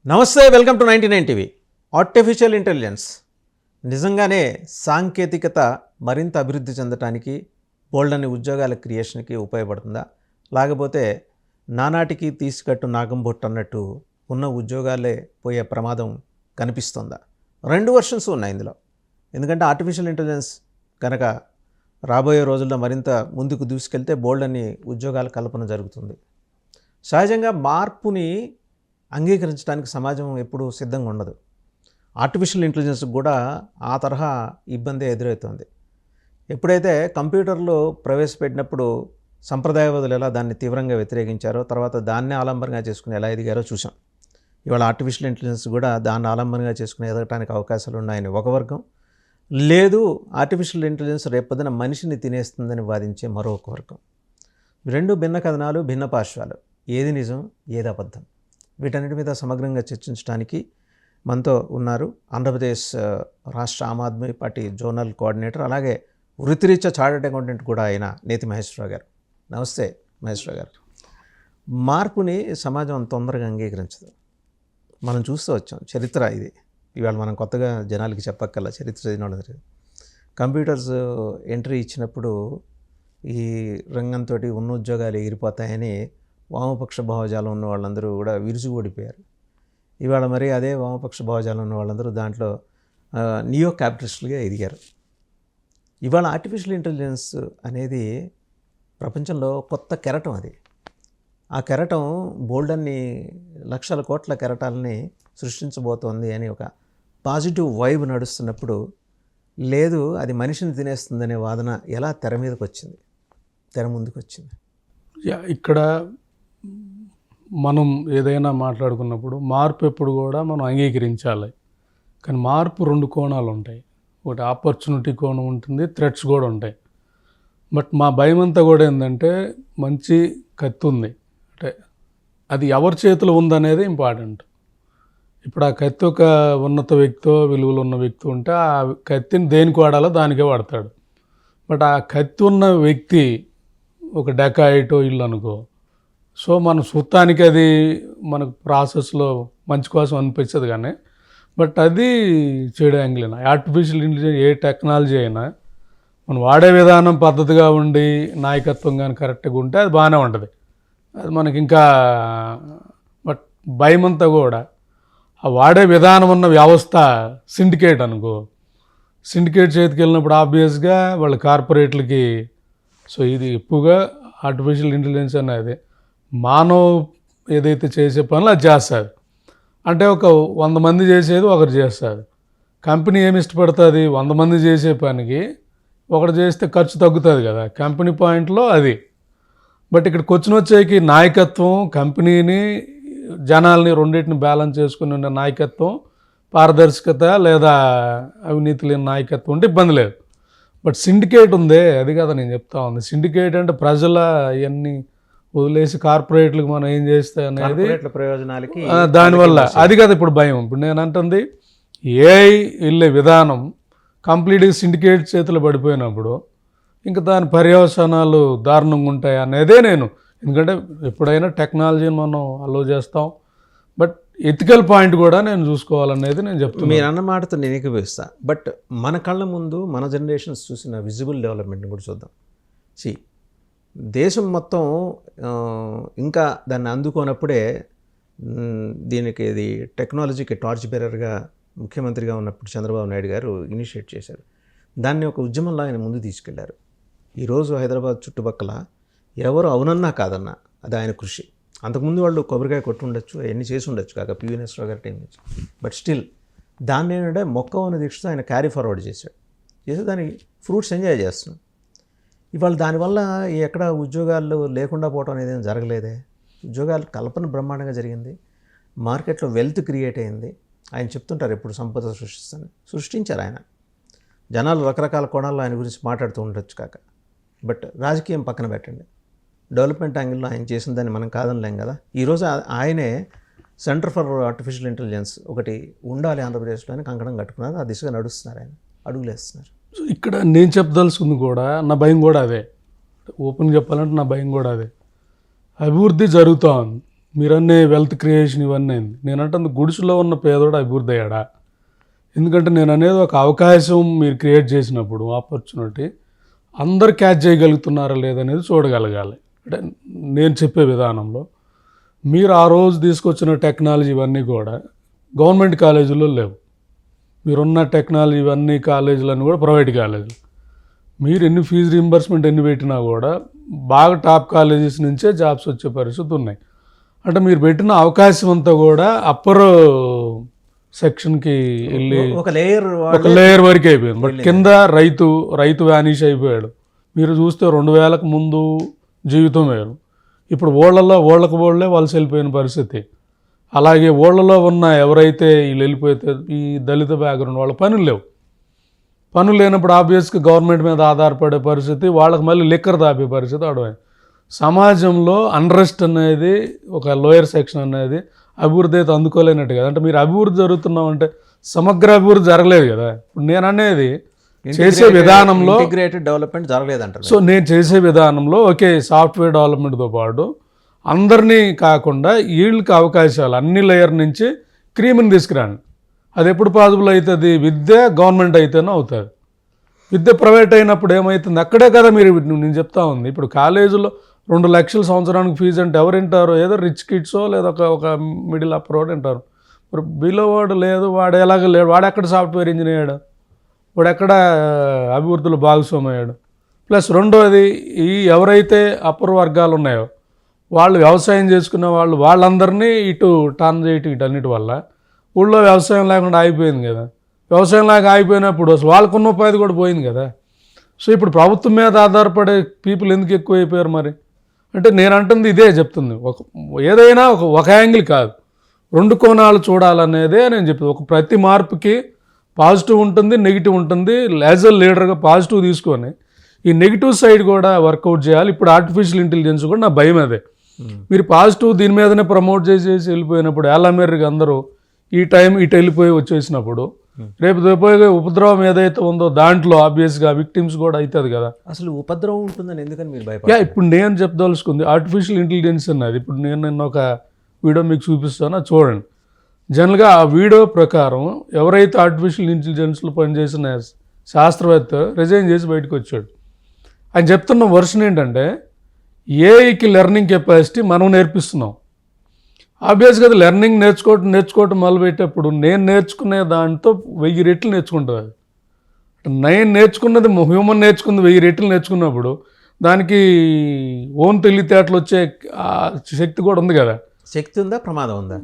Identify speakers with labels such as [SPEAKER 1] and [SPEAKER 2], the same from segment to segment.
[SPEAKER 1] నమస్తే, welcome to 99 TV. Artificial intelligence నిజంగానే సాంకేతికత మరింత అభివృద్ధి చెందడానికి, బోల్డన్ని ఉద్యోగాల క్రియేషన్కి ఉపయోగపడుతుందా, లేకపోతే నానాటికి తీసుకట్టు నాగంబొట్టు అన్నట్టు ఉన్న ఉద్యోగాలే పోయే ప్రమాదం కనిపిస్తుందా? రెండు వర్షన్స్ ఉన్నాయి ఇందులో. ఎందుకంటే ఆర్టిఫిషియల్ ఇంటెలిజెన్స్ కనుక రాబోయే రోజుల్లో మరింత ముందుకు దూసుకెళ్తే బోల్డన్ని ఉద్యోగాల కల్పన జరుగుతుంది. సహజంగా మార్పుని అంగీకరించడానికి సమాజం ఎప్పుడూ సిద్ధంగా ఉండదు. ఆర్టిఫిషియల్ ఇంటెలిజెన్స్కి కూడా ఆ తరహా ఇబ్బందే ఎదురవుతుంది. ఎప్పుడైతే కంప్యూటర్లు ప్రవేశపెట్టినప్పుడు సంప్రదాయవాదులు ఎలా దాన్ని తీవ్రంగా వ్యతిరేకించారో, తర్వాత దాన్నే ఆలంబనగా చేసుకుని ఎలా ఎదిగారో చూసాం. ఇవాళ ఆర్టిఫిషియల్ ఇంటెలిజెన్స్ కూడా దాన్ని ఆలంబనగా చేసుకుని ఎదగటానికి అవకాశాలు ఉన్నాయని ఒక వర్గం, లేదు ఆర్టిఫిషియల్ ఇంటెలిజెన్స్ రేపొద్దున మనిషిని తినేస్తుందని వాదించే మరొక వర్గం. రెండు భిన్న కథనాలు, భిన్న పార్శ్వాలు. ఏది నిజం, ఏది అబద్ధం? వీటన్నిటి మీద సమగ్రంగా చర్చించడానికి మనతో ఉన్నారు ఆంధ్రప్రదేశ్ రాష్ట్ర ఆమ్ ఆద్మీ పార్టీ జోనల్ కోఆర్డినేటర్, అలాగే వృత్తిరీత్యా చార్టెడ్ అకౌంటెంట్ కూడా అయిన నేతి మహేశ్వరరావు గారు. నమస్తే మహేశ్వరరావు గారు. మార్పుని సమాజం తొందరగా అంగీకరించదు. మనం చూస్తూ వచ్చాం, చరిత్ర ఇది. ఇవాళ మనం కొత్తగా జనాలకి చెప్పక్కల్లా, చరిత్ర చదివిన కంప్యూటర్స్ ఎంట్రీ ఇచ్చినప్పుడు ఈ రంగంతో ఉన్న ఉద్యోగాలు ఎగిరిపోతాయని వామపక్ష భావజాలం ఉన్న వాళ్ళందరూ కూడా విరుచుకుపడిపోయారు. ఇవాళ మరి అదే వామపక్ష భావజాలం ఉన్న వాళ్ళందరూ దాంట్లో నియో క్యాపిటలిస్టులుగా ఎదిగారు. ఇవాళ ఆర్టిఫిషియల్ ఇంటెలిజెన్స్ అనేది ప్రపంచంలో కొత్త కెరటం. అది ఆ కెరటం బోల్డన్ని లక్షల కోట్ల కెరటాలని సృష్టించబోతోంది అని ఒక పాజిటివ్ వైబ్ నడుస్తున్నప్పుడు, లేదు అది మనిషిని తినేస్తుందనే వాదన ఎలా తెర మీదకి వచ్చింది, తెర ముందుకు వచ్చింది?
[SPEAKER 2] ఇక్కడ మనం ఏదైనా మాట్లాడుకున్నప్పుడు మార్పు ఎప్పుడు కూడా మనం అంగీకరించాలి. కానీ మార్పు రెండు కోణాలు ఉంటాయి. ఒకటి ఆపర్చునిటీ కోణం ఉంటుంది, థ్రెట్స్ కూడా ఉంటాయి. బట్ మా భయం అంతా కూడా ఏంటంటే, మంచి కత్తి ఉంది అంటే అది ఎవరి చేతిలో ఉందనేది ఇంపార్టెంట్. ఇప్పుడు ఆ కత్తి ఒక ఉన్నత వ్యక్తితో, విలువలు ఉన్న వ్యక్తి ఉంటే ఆ కత్తిని దేనికి వాడాలో దానికే వాడతాడు. బట్ ఆ కత్తి ఉన్న వ్యక్తి ఒక డెకాయిటో ఇల్లు అనుకో, సో మన సుత్తానికి అది మనకు ప్రాసెస్లో మంచి కోసం అనిపించదు. కానీ బట్ అది చెడు యాంగిల్. ఆర్టిఫిషియల్ ఇంటెలిజెన్స్ ఏ టెక్నాలజీ అయినా మనం వాడే విధానం పద్ధతిగా ఉండి నాయకత్వం కానీ కరెక్ట్గా ఉంటే అది బాగానే ఉంటుంది. అది మనకి ఇంకా బట్ భయం అంతా కూడా ఆ వాడే విధానం ఉన్న వ్యవస్థ సిండికేట్ అనుకో, సిండికేట్ చేతికి వెళ్ళినప్పుడు ఆబ్వియస్గా వాళ్ళ కార్పొరేట్లకి. సో ఇది ఎక్కువగా ఆర్టిఫిషియల్ ఇంటెలిజెన్స్ అనేది మానవ ఏదైతే చేసే పనులు అది చేస్తుంది. అంటే ఒక 100 మంది చేసేది ఒకరు చేస్తుంది. కంపెనీ ఏమి ఇష్టపడుతుంది, 100 మంది చేసే పనికి ఒకటి చేస్తే ఖర్చు తగ్గుతుంది కదా, కంపెనీ పాయింట్లో అది. బట్ ఇక్కడికి వచ్చేకి నాయకత్వం, కంపెనీని జనాల్ని రెండింటిని బ్యాలెన్స్ చేసుకుని ఉన్న నాయకత్వం, పారదర్శకత లేదా అవినీతి లేని నాయకత్వం ఉంటే ఇబ్బంది లేదు. బట్ సిండికేట్ ఉందే, అది కదా నేను చెప్తా ఉంది. సిండికేట్ అంటే ప్రజల ఇవన్నీ వదిలేసి కార్పొరేట్లకు మనం ఏం చేస్తే అనేది
[SPEAKER 1] ప్రయోజనాలకి
[SPEAKER 2] దానివల్ల అది కదా ఇప్పుడు భయం. ఇప్పుడు నేను అంటుంది ఏఐ వెళ్ళే విధానం కంప్లీట్గా సిండికేట్ చేతులు పడిపోయినప్పుడు ఇంకా దాని పర్యవసానాలు దారుణంగా ఉంటాయి అనేదే నేను. ఎందుకంటే ఎప్పుడైనా టెక్నాలజీని మనం అలో చేస్తాం, బట్ ఎథికల్ పాయింట్ కూడా నేను చూసుకోవాలనేది నేను చెప్తున్నాను.
[SPEAKER 1] మీరు అన్న మాటతో నేను ఏకీభవిస్తా. బట్ మన కళ్ళ ముందు మన జనరేషన్స్ చూసిన విజిబుల్ డెవలప్మెంట్ని కూడా చూద్దాం. దేశం మొత్తం ఇంకా దాన్ని అందుకోనప్పుడే దీనికి ఇది టెక్నాలజీకి టార్చ్ బేరర్గా ముఖ్యమంత్రిగా ఉన్నప్పుడు చంద్రబాబు నాయుడు గారు ఇనిషియేట్ చేశారు. దాన్ని ఒక ఉద్యమంలో ఆయన ముందు తీసుకెళ్లారు. ఈరోజు హైదరాబాద్ చుట్టుపక్కల ఎవరు అవునన్నా కాదన్నా అది ఆయన కృషి. అంతకుముందు వాళ్ళు కొబ్బరికాయ కొట్టి ఉండొచ్చు, అవన్నీ చేసి ఉండొచ్చు కాక పివి నరసింహరావు గారి టైం నుంచి. బట్ స్టిల్ దాన్ని ఏంటంటే మొక్కవన దీక్షతో ఆయన క్యారీ ఫార్వర్డ్ చేశాడు. చేసి దానికి ఫ్రూట్స్ ఎంజాయ్ చేస్తున్నాం. ఇవాళ దానివల్ల ఎక్కడ ఉద్యోగాలు లేకుండా పోవడం అనేది ఏం జరగలేదే. ఉద్యోగాల కల్పన బ్రహ్మాండంగా జరిగింది. మార్కెట్లో వెల్త్ క్రియేట్ అయింది. ఆయన చెప్తుంటారు ఎప్పుడు సంపద సృష్టించారు ఆయన. జనాలు రకరకాల కోణాల్లో ఆయన గురించి మాట్లాడుతూ ఉండొచ్చు కాక. బట్ రాజకీయం పక్కన పెట్టండి, డెవలప్మెంట్ యాంగిల్లో ఆయన చేసిన దాన్ని మనం కాదనలేం కదా. ఈరోజు ఆయనే సెంటర్ ఫర్ ఆర్టిఫిషియల్ ఇంటెలిజెన్స్ ఒకటి ఉండాలి ఆంధ్రప్రదేశ్లో అని కంకణం కట్టుకున్నారు. ఆ దిశగా నడుస్తున్నారు, ఆయన అడుగులేస్తున్నారు.
[SPEAKER 2] సో ఇక్కడ నేను చెప్పదలుచుకుంది కూడా నా భయం కూడా అదే. ఓపెన్గా చెప్పాలంటే నా భయం కూడా అదే. అభివృద్ధి జరుగుతూ ఉంది, మీరన్నీ వెల్త్ క్రియేషన్ ఇవన్నీ అయింది. నేను అంటే గుడిసెలో ఉన్న పేదోడు అభివృద్ధి అయ్యాడా? ఎందుకంటే నేను అనేది ఒక అవకాశం మీరు క్రియేట్ చేసినప్పుడు ఆపర్చునిటీ అందరు క్యాచ్ చేయగలుగుతున్నారా లేదనేది చూడగలగాలి. అంటే నేను చెప్పే విధానంలో మీరు ఆ రోజు తీసుకొచ్చిన టెక్నాలజీ ఇవన్నీ కూడా గవర్నమెంట్ కాలేజీలో లేవు. మీరున్న టెక్నాలజీ ఇవన్నీ కాలేజీలన్నీ కూడా ప్రైవేట్ కాలేజీలు. మీరు ఎన్ని ఫీజు రీంబర్స్మెంట్ ఎన్ని పెట్టినా కూడా బాగా టాప్ కాలేజెస్ నుంచే జాబ్స్ వచ్చే పరిస్థితి ఉన్నాయి. అంటే మీరు పెట్టిన అవకాశం అంతా కూడా అప్పర్ సెక్షన్కి వెళ్ళి
[SPEAKER 1] ఒక లేయర్
[SPEAKER 2] వరకు అయిపోయింది. బట్ కింద రైతు వ్యానిష్ అయిపోయాడు. మీరు చూస్తే 2000కు ముందు జీవితం వేరు, ఇప్పుడు ఓళ్ళకు వలస వెళ్ళిపోయిన పరిస్థితి. అలాగే ఊళ్ళలో ఉన్న ఎవరైతే వీళ్ళు వెళ్ళిపోతే ఈ దళిత బ్యాక్గ్రౌండ్ వాళ్ళ పనులు లేనప్పుడు ఆబ్వియస్గా గవర్నమెంట్ మీద ఆధారపడే పరిస్థితి, వాళ్ళకి మళ్ళీ లిక్కర్ తాపే పరిస్థితి అడవైంది. సమాజంలో అన్రెస్ట్ అనేది ఒక లోయర్ సెక్షన్ అనేది అభివృద్ధి అయితే అందుకోలేనట్టు కదా. అంటే మీరు అభివృద్ధి జరుగుతున్నామంటే సమగ్ర అభివృద్ధి జరగలేదు కదా. ఇప్పుడు నేను అనేది చేసే విధానంలో
[SPEAKER 1] ఇంటిగ్రేటెడ్ డెవలప్మెంట్ జరగలేదంటారు.
[SPEAKER 2] సో నేను చేసే విధానంలో ఓకే సాఫ్ట్వేర్ డెవలప్మెంట్తో పాటు అందరినీ కాకుండా వీళ్ళకి అవకాశాలు అన్ని లేయర్ నుంచి క్రీమ్ని తీసుకురాండి. అది ఎప్పుడు పాసిబుల్ అవుతుంది? విద్య గవర్నమెంట్ అయితేనే అవుతుంది. విద్య ప్రైవేట్ అయినప్పుడు ఏమవుతుంది? అక్కడే కదా మీరు నేను చెప్తా ఉంది. ఇప్పుడు కాలేజీలో 2 లక్షల సంవత్సరానికి ఫీజు అంటే ఎవరు వింటారు? ఏదో రిచ్ కిడ్సో లేదా ఒక మిడిల్ అప్పర్ వాడు వింటారు. మరి బిలో వాడు లేదు, వాడు ఎలాగ లేడు, వాడు ఎక్కడ సాఫ్ట్వేర్ ఇంజనీర్ అయ్యాడు, వాడు ఎక్కడ అభివృద్ధిలో భాగస్వామి అయ్యాడు. ప్లస్ రెండోది ఈ ఎవరైతే అప్పర్ వర్గాలు ఉన్నాయో వాళ్ళు వ్యవసాయం చేసుకున్న వాళ్ళందరినీ ఇటు టర్న్ చేయటం వీటన్నిటి వల్ల ఊళ్ళో వ్యవసాయం లేకుండా ఆగిపోయింది కదా. వ్యవసాయం లేక ఆగిపోయినప్పుడు అసలు వాళ్ళకున్న ఉపాధి కూడా పోయింది కదా. సో ఇప్పుడు ప్రభుత్వం మీద ఆధారపడే పీపుల్ ఎందుకు ఎక్కువ అయిపోయారు మరి? అంటే నేను అంటుంది ఇదే చెప్తుంది. ఏదైనా ఒక యాంగిల్ కాదు, 2 కోణాలు చూడాలనేదే నేను చెప్తుంది. ప్రతి మార్పుకి పాజిటివ్ ఉంటుంది, నెగిటివ్ ఉంటుంది. యాజ్ ఎ లీడర్గా పాజిటివ్ తీసుకొని ఈ నెగిటివ్ సైడ్ కూడా వర్కౌట్ చేయాలి. ఇప్పుడు ఆర్టిఫిషియల్ ఇంటెలిజెన్స్ కూడా నా భయం అదే. మీరు పాజిటివ్ దీని మీదనే ప్రమోట్ చేసి వెళ్ళిపోయినప్పుడు ఎల్లమెర్రిగా అందరూ ఈ టైం ఇటు వెళ్ళిపోయి వచ్చేసినప్పుడు రేపు ఉపద్రవం ఏదైతే ఉందో దాంట్లో ఆబ్వియస్గా విక్టిమ్స్ కూడా అవుతుంది కదా.
[SPEAKER 1] అసలు ఉపద్రవం ఉంటుందని ఎందుకని మీరు భయపడతారు?
[SPEAKER 2] ఇప్పుడు నేను చెప్పదలుచుకుంది ఆర్టిఫిషియల్ ఇంటెలిజెన్స్ అన్నది. ఇప్పుడు నేను ఒక వీడియో మీకు చూపిస్తానో చూడండి. జనరల్గా ఆ వీడియో ప్రకారం ఎవరైతే ఆర్టిఫిషియల్ ఇంటెలిజెన్స్లో పనిచేసిన శాస్త్రవేత్త రిజైన్ చేసి బయటకు వచ్చాడు. ఆయన చెప్తున్న వర్షన్ ఏంటంటే ఏఐకి లెర్నింగ్ కెపాసిటీ మనం నేర్పిస్తున్నాం. ఆబ్వియస్గా అది లెర్నింగ్ నేర్చుకోవటం మొదలుపెట్టేప్పుడు నేను నేర్చుకునే దాంతో 1000 రెట్లు నేర్చుకుంటుంది. నేను నేర్చుకున్నది హ్యూమన్ నేర్చుకుంది 1000 రెట్లు నేర్చుకున్నప్పుడు దానికి ఓన్ తెలివితేటలు వచ్చే శక్తి కూడా ఉంది కదా.
[SPEAKER 1] శక్తి ఉందా, ప్రమాదం ఉందా?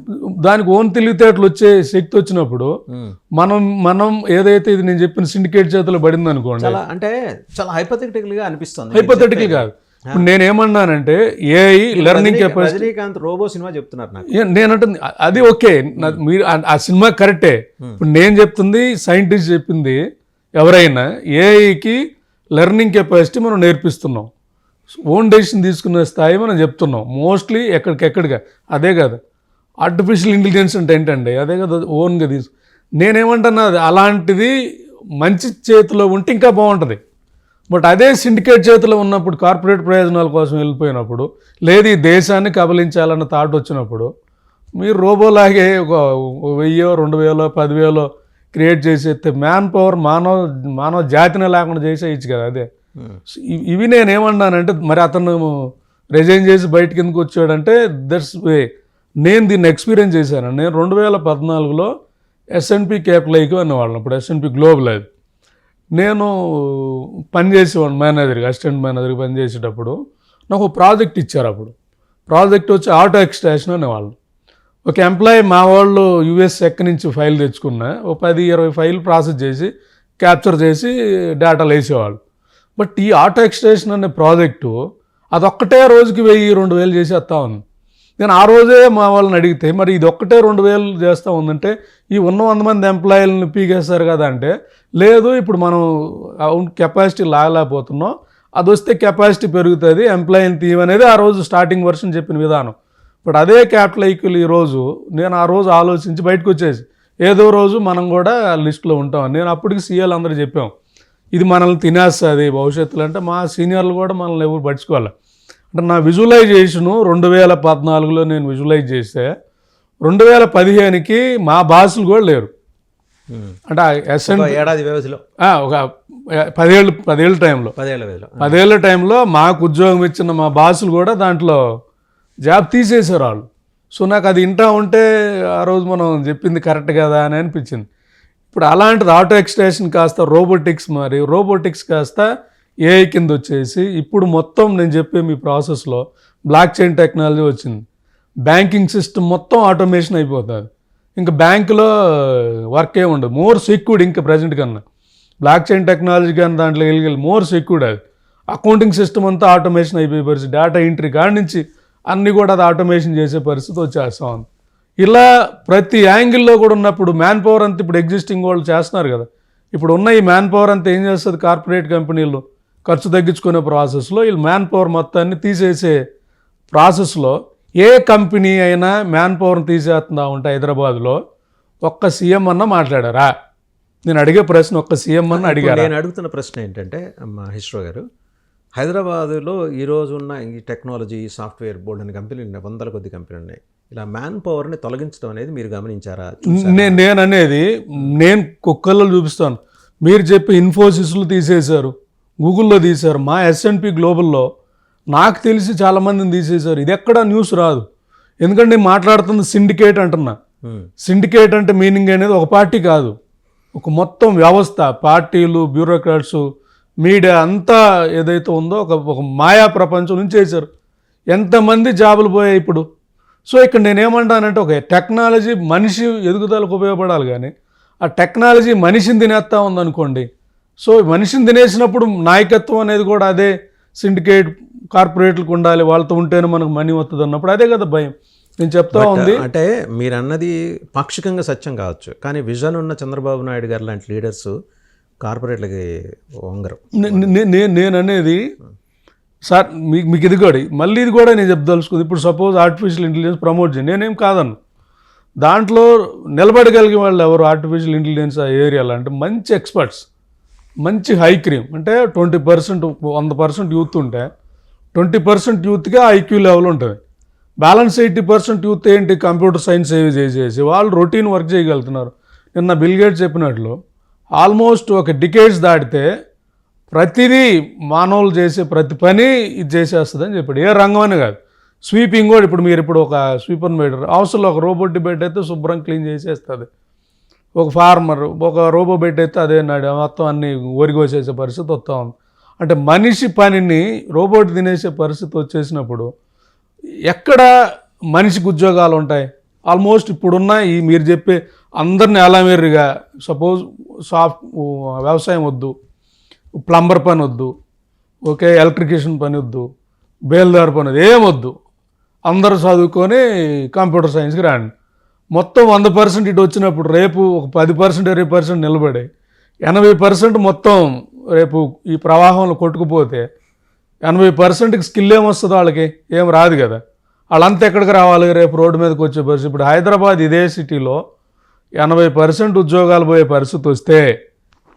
[SPEAKER 2] దానికి ఓన్ తెలివితేటలు వచ్చే శక్తి వచ్చినప్పుడు మనం ఏదైతే ఇది నేను చెప్పిన సిండికేట్ చేతిలో పడింది అనుకోండి,
[SPEAKER 1] అంటే చాలా హైపోథెటికల్ గా అనిపిస్తుంది.
[SPEAKER 2] హైపోథెటికల్ కాదు. ఇప్పుడు నేనేమన్నానంటే AI learning capacity,
[SPEAKER 1] Rajinikanth Robo cinema చెప్తున్నారు నాకు.
[SPEAKER 2] నేనంటుంది అది ఓకే, మీరు ఆ సినిమా కరెక్టే. ఇప్పుడు నేను చెప్తుంది సైంటిస్ట్ చెప్పింది. ఎవరైనా ఏఐకి లెర్నింగ్ కెపాసిటీ మనం నేర్పిస్తున్నాం, ఓన్ డెసిషన్ తీసుకునే స్థాయి మనం చెప్తున్నాం. మోస్ట్లీ ఎక్కడికెక్కడిగా అదే కదా ఆర్టిఫిషియల్ ఇంటెలిజెన్స్ అంటే ఏంటండి, అదే కదా ఓన్గా నేనేమంటున్నా అలాంటిది మంచి చేతిలో ఉంటే ఇంకా బాగుంటుంది. బట్ అదే సిండికేట్ చేతిలో ఉన్నప్పుడు కార్పొరేట్ ప్రయోజనాల కోసం వెళ్ళిపోయినప్పుడు, లేదు ఈ దేశాన్ని కబలించాలన్న థాట్ వచ్చినప్పుడు మీరు రోబోలాగే ఒక 1000, 2000, 10,000 క్రియేట్ చేసేస్తే మ్యాన్ పవర్ మానవ జాతిని లేకుండా చేసేయచ్చు కదా. అదే ఇవి నేనేమన్నానంటే మరి అతను రిజైన్ చేసి బయటకి ఎందుకు వచ్చాడంటే దట్స్ వే. నేను దీన్ని ఎక్స్పీరియన్స్ చేశాను. నేను 2014లో S&P క్యాపిటల్కి అనేవాళ్ళం. ఇప్పుడు S&P గ్లోబల్ అది నేను పనిచేసేవాడిని మేనేజర్గా, అసిస్టెంట్ మేనేజర్గా పనిచేసేటప్పుడు నాకు ఒక ప్రాజెక్ట్ ఇచ్చారు. అప్పుడు ప్రాజెక్ట్ వచ్చి ఆటో ఎక్స్ట్రాక్షన్ అనేవాళ్ళు. ఒక ఎంప్లాయీ మా వాళ్ళు US ఎక్కడి నుంచి ఫైల్ తెచ్చుకున్న ఒక 10-20 ఫైల్ ప్రాసెస్ చేసి క్యాప్చర్ చేసి డేటాలు వేసేవాళ్ళు. బట్ ఈ ఆటో ఎక్స్ట్రాక్షన్ అనే ప్రాజెక్టు అదొక్కటే రోజుకి 1000-2000 చేసేస్తా ఉంది. నేను ఆ రోజే మా వాళ్ళని అడిగితే మరి ఇది ఒక్కటే 2000 చేస్తూ ఉందంటే ఈ ఉన్న 100 మంది ఎంప్లాయీలను పీకేస్తారు కదా అంటే, లేదు ఇప్పుడు మనం కెపాసిటీ లాగలేకపోతున్నాం, అది వస్తే కెపాసిటీ పెరుగుతుంది, ఎంప్లాయీని తీయమనేది ఆ రోజు స్టార్టింగ్ వర్షన్ చెప్పిన విధానం. బట్ అదే క్యాపిటల్ ఈక్వల్ ఈరోజు నేను ఆ రోజు ఆలోచించి బయటకు వచ్చేసి ఏదో రోజు మనం కూడా లిస్టులో ఉంటాం. నేను అప్పటికి సీఎల్ అందరూ చెప్పాం ఇది మనల్ని తినేస్తుంది భవిష్యత్తులో అంటే మా సీనియర్లు కూడా మనల్ని ఎవరు పట్టించుకోవాలి. అంటే నా విజువలైజేషను 2014లో నేను విజువలైజ్ చేస్తే 2015కి మా బాసులు కూడా లేరు. అంటే ఎస్ఎన్
[SPEAKER 1] ఏడాది వ్యవధిలో
[SPEAKER 2] ఒక 10 ఏళ్ళ టైంలో 10 ఏళ్ళ టైంలో మాకు ఉద్యోగం ఇచ్చిన మా బాసులు కూడా దాంట్లో జాబ్ తీసేశారు వాళ్ళు. సో నాకు అది ఇంటా ఉంటే ఆ రోజు మనం చెప్పింది కరెక్ట్ కదా అని అనిపించింది. ఇప్పుడు అలాంటిది ఆటో ఎక్స్టేషన్ కాస్త రోబోటిక్స్, మరి రోబోటిక్స్ కాస్త ఏఐ కింద వచ్చేసి ఇప్పుడు మొత్తం నేను చెప్పే మీ ప్రాసెస్లో బ్లాక్ చైన్ టెక్నాలజీ వచ్చింది. బ్యాంకింగ్ సిస్టమ్ మొత్తం ఆటోమేషన్ అయిపోతుంది. ఇంకా బ్యాంకులో వర్క్ ఏ ఉండదు, మోర్ సెక్యూర్డ్ ఇంకా ప్రజెంట్ కన్నా. బ్లాక్ చైన్ టెక్నాలజీ కానీ దాంట్లో వెళ్ళి మోర్ సెక్యూర్డ్ అది. అకౌంటింగ్ సిస్టమ్ అంతా ఆటోమేషన్ అయిపోయే పరిస్థితి, డేటా ఎంట్రీ కాడి నుంచి అన్నీ కూడా అది ఆటోమేషన్ చేసే పరిస్థితి వచ్చేస్తా ఉంది. ఇలా ప్రతి యాంగిల్లో కూడా ఉన్నప్పుడు మ్యాన్ పవర్ అంతా ఇప్పుడు ఎగ్జిస్టింగ్ వాళ్ళు చేస్తున్నారు కదా. ఇప్పుడు ఉన్న ఈ మ్యాన్ పవర్ అంతా ఏం చేస్తుంది, కార్పొరేట్ కంపెనీలు ఖర్చు తగ్గించుకునే ప్రాసెస్లో వీళ్ళు మ్యాన్ పవర్ మొత్తాన్ని తీసేసే ప్రాసెస్లో ఏ కంపెనీ అయినా మ్యాన్ పవర్ని తీసేస్తుందా ఉంటే హైదరాబాద్లో ఒక్క సీఎం అన్న మాట్లాడారా? నేను అడిగే ప్రశ్న ఒక్క సీఎం అన్న అడిగారా?
[SPEAKER 1] నేను అడుగుతున్న ప్రశ్న ఏంటంటే మహేశ్వర గారు, హైదరాబాదులో ఈరోజు ఉన్న ఈ టెక్నాలజీ సాఫ్ట్వేర్ బోర్డు అనే కంపెనీలు ఉన్నాయి, వందల కొద్ది కంపెనీలు ఉన్నాయి. ఇలా మ్యాన్ పవర్ని తొలగించడం అనేది మీరు గమనించారా?
[SPEAKER 2] నేను అనేది నేను కుక్కల్లో చూపిస్తాను. మీరు చెప్పి ఇన్ఫోసిస్లో తీసేశారు, గూగుల్లో తీశారు, మా S&P గ్లోబల్లో నాకు తెలిసి చాలామందిని తీసేశారు. ఇది ఎక్కడ న్యూస్ రాదు. ఎందుకంటే నేను మాట్లాడుతుంది సిండికేట్ అంటున్నా. సిండికేట్ అంటే మీనింగ్ అనేది ఒక పార్టీ కాదు, ఒక మొత్తం వ్యవస్థ, పార్టీలు, బ్యూరోక్రాట్స్, మీడియా అంతా ఏదైతే ఉందో ఒక మాయా ప్రపంచం నుంచి చేశారు. ఎంతమంది జాబులు పోయాయి ఇప్పుడు. సో ఇక్కడ నేనేమంటానంటే ఒక టెక్నాలజీ మనిషి ఎదుగుదలకు ఉపయోగపడాలి, కానీ ఆ టెక్నాలజీ మనిషిని తినేస్తా ఉందనుకోండి. సో మనిషిని తినేసినప్పుడు నాయకత్వం అనేది కూడా అదే సిండికేట్ కార్పొరేట్లకు ఉండాలి, వాళ్ళతో ఉంటేనే మనకు మనీ వస్తుంది అన్నప్పుడు అదే కదా భయం. నేను చెప్తా ఉంది
[SPEAKER 1] అంటే మీరు అన్నది పాక్షికంగా సత్యం కావచ్చు, కానీ విజన్ ఉన్న చంద్రబాబు నాయుడు గారు లాంటి లీడర్స్ కార్పొరేట్లకి వంగరు.
[SPEAKER 2] నేను అనేది సార్ మీకు ఇది కూడా మళ్ళీ ఇది కూడా నేను చెప్పదలుచుకుంది. ఇప్పుడు సపోజ్ ఆర్టిఫిషియల్ ఇంటెలిజెన్స్ ప్రమోట్ చేయండి, నేనేం కాదను. దాంట్లో నిలబడగలిగే వాళ్ళు ఎవరు ఆర్టిఫిషియల్ ఇంటెలిజెన్స్ ఆ ఏరియాలో అంటే మంచి ఎక్స్పర్ట్స్, మంచి హై క్రీమ్. అంటే 20%, 100% యూత్ ఉంటే 20% యూత్గా ఐక్యూ లెవెల్ ఉంటుంది. బ్యాలెన్స్ 80% యూత్ ఏంటి, కంప్యూటర్ సైన్స్ ఏవి చేసేసి వాళ్ళు రొటీన్ వర్క్ చేయగలుగుతున్నారు. నిన్న బిల్ గేట్స్ చెప్పినట్లు ఆల్మోస్ట్ ఒక డికేడ్స్ దాటితే ప్రతిదీ మానవులు చేసే ప్రతి పని ఇది చేసేస్తుందని చెప్పాడు. ఏ రంగం అని కాదు, స్వీపింగ్ కూడా. ఇప్పుడు మీరు ఒక స్వీపర్ని పెట్టారు, అవసరం ఒక రోబోట్ పెట్టయితే శుభ్రం క్లీన్ చేసేస్తుంది. ఒక ఫార్మర్ ఒక రోబో పెట్టయితే అదే మొత్తం అన్ని ఒరిగోసేసే పరిస్థితి వస్తూ ఉంది. అంటే మనిషి పనిని రోబోట్ తినేసే పరిస్థితి వచ్చేసినప్పుడు ఎక్కడ మనిషికి ఉద్యోగాలు ఉంటాయి? ఆల్మోస్ట్ ఇప్పుడున్న ఈ మీరు చెప్పే అందరిని అలమేరుగా సపోజ్ వ్యవసాయం వద్దు, ప్లంబర్ పని వద్దు, ఓకే, ఎలక్ట్రికేషన్ పని వద్దు, బేల్దార్ పని వద్దు, ఏమొద్దు, అందరూ చదువుకొని కంప్యూటర్ సైన్స్కి రాండి. మొత్తం 100% ఇటు వచ్చినప్పుడు రేపు ఒక 10%, 20% నిలబడి 80% మొత్తం రేపు ఈ ప్రవాహంలో కొట్టుకుపోతే 80%కి స్కిల్ ఏమొస్తుందో వాళ్ళకి ఏం రాదు కదా. వాళ్ళంతా ఎక్కడికి రావాలి రేపు రోడ్డు మీదకి వచ్చే పరిస్థితి. ఇప్పుడు హైదరాబాద్ ఇదే సిటీలో 80% ఉద్యోగాలు పోయే పరిస్థితి వస్తే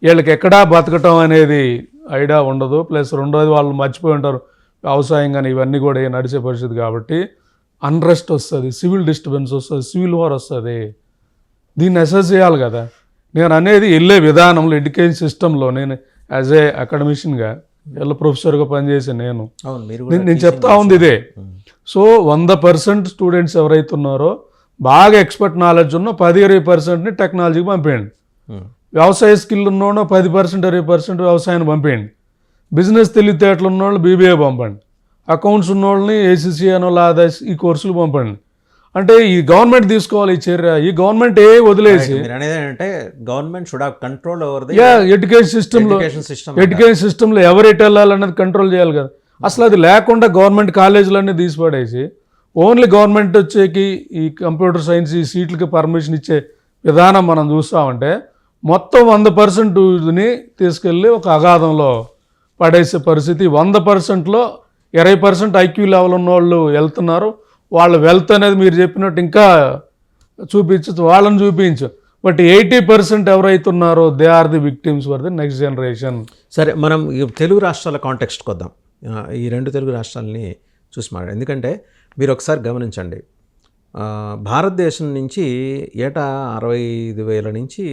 [SPEAKER 2] వీళ్ళకి ఎక్కడా బతకటం అనేది ఐడియా ఉండదు. ప్లస్ రెండోది వాళ్ళు మర్చిపోయి ఉంటారు వ్యవసాయం కానీ ఇవన్నీ కూడా నడిచే పరిస్థితి. కాబట్టి అన్రెస్ట్ వస్తుంది, సివిల్ డిస్టర్బెన్స్ వస్తుంది, సివిల్ వార్ వస్తుంది. దీన్ని అసెస్ చేయాలి కదా. నేను అనేది వెళ్ళే విధానంలో ఎడ్యుకేషన్ సిస్టంలో నేను యాజ్ ఏ అకాడమిషియన్గా ఎలా ప్రొఫెసర్గా పనిచేసి నేను చెప్తా ఉంది ఇదే. సో 100% స్టూడెంట్స్ ఎవరైతే ఉన్నారో బాగా ఎక్స్పర్ట్ నాలెడ్జ్ ఉన్న 10-20%ని టెక్నాలజీకి పంపేయండి. వ్యవసాయ స్కిల్ ఉన్నోడు 10%, 20% వ్యవసాయాన్ని పంపేయండి. బిజినెస్ తెలివితేటలు ఉన్నోళ్ళు BBA పంపండి. అకౌంట్స్ ఉన్నోళ్ళని ACC అనో లేదా ఈ కోర్సులు పంపండి. అంటే ఈ గవర్నమెంట్ తీసుకోవాలి ఈ చర్య. ఈ గవర్నమెంట్ వదిలేసి
[SPEAKER 1] government should have control over the
[SPEAKER 2] education సిస్టంలో ఎవరు ఎటు వెళ్ళాలన్నది కంట్రోల్ చేయాలి కదా. అసలు అది లేకుండా గవర్నమెంట్ కాలేజీలన్నీ తీసిపడేసి ఓన్లీ గవర్నమెంట్ వచ్చేకి ఈ కంప్యూటర్ సైన్స్ ఈ సీట్లకి పర్మిషన్ ఇచ్చే విధానం మనం చూస్తామంటే మొత్తం 100%ని తీసుకెళ్ళి ఒక అగాధంలో పడేసే పరిస్థితి. 100%లో 20% ఐక్యూ లెవెల్ ఉన్న వాళ్ళు వెళ్తున్నారు. వాళ్ళ వెల్త్ అనేది మీరు చెప్పినట్టు ఇంకా వాళ్ళని చూపించు. బట్ 80% ఎవరైతే ఉన్నారో they are the victims for the next generation.
[SPEAKER 1] సరే, మనం తెలుగు రాష్ట్రాల కాంటెక్స్ట్కి వద్దాం. ఈ 2 తెలుగు రాష్ట్రాలని చూసి మాట్లాడారు. ఎందుకంటే మీరు ఒకసారి గమనించండి, భారతదేశం నుంచి ఏటా 65,000 నుంచి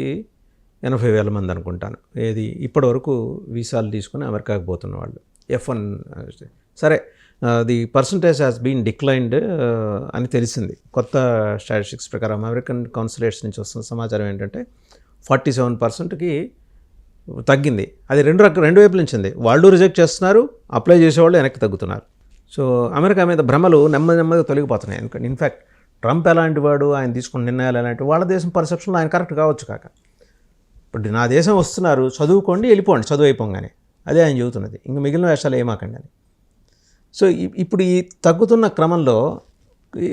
[SPEAKER 1] 80,000 మంది అనుకుంటాను ఏది ఇప్పటి వరకు వీసాలు తీసుకుని అమెరికాకు పోతున్న వాళ్ళు F1. సరే, the percentage has been declined అని తెలిసింది కొత్త స్టాటిస్టిక్స్ ప్రకారం. అమెరికన్ కౌన్సిలేట్స్ నుంచి వస్తున్న సమాచారం ఏంటంటే 47%కి తగ్గింది. అది రెండు వైపుల నుంచి ఉంది. వాళ్ళు రిజెక్ట్ చేస్తున్నారు, అప్లై చేసేవాళ్ళు వెనక్కి తగ్గుతున్నారు. సో అమెరికా మీద భ్రమలు నెమ్మదిగా తొలగిపోతున్నాయి. ఎందుకంటే ఇన్ఫ్యాక్ట్ ట్రంప్ ఎలాంటి వాడు, ఆయన తీసుకున్న నిర్ణయాలు ఎలాంటి, వాళ్ళ దేశం పర్సెప్షన్లో ఆయన కరెక్ట్ కావచ్చు కాక, ఇప్పుడు నా దేశం వస్తున్నారు, చదువుకోండి, వెళ్ళిపోండి చదువు అయిపోగానే, అదే ఆయన చెబుతున్నది. ఇంకా మిగిలిన వేషాలు ఏమాకండి అని. సో ఇప్పుడు ఈ తగ్గుతున్న క్రమంలో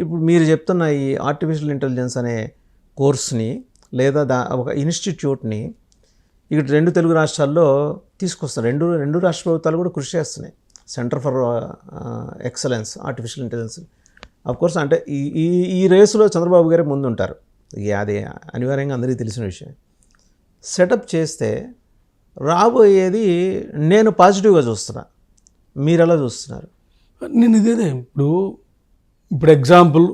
[SPEAKER 1] ఇప్పుడు మీరు చెప్తున్న ఈ ఆర్టిఫిషియల్ ఇంటెలిజెన్స్ అనే కోర్స్ని లేదా ఒక ఇన్స్టిట్యూట్ని ఇక్కడ 2 తెలుగు రాష్ట్రాల్లో తీసుకొస్తారు. రెండు రాష్ట్ర ప్రభుత్వాలు కూడా కృషి చేస్తున్నాయి. Centre for excellence artificial intelligence. Course అంటే ఈ రేసులో చంద్రబాబు గారే ముందుంటారు, అది అనివార్యంగా అందరికీ తెలిసిన విషయం. సెటప్ చేస్తే రాబోయేది నేను పాజిటివ్గా చూస్తున్నా, మీరు ఎలా చూస్తున్నారు?
[SPEAKER 2] నేను ఇదేదే ఇప్పుడు ఎగ్జాంపుల్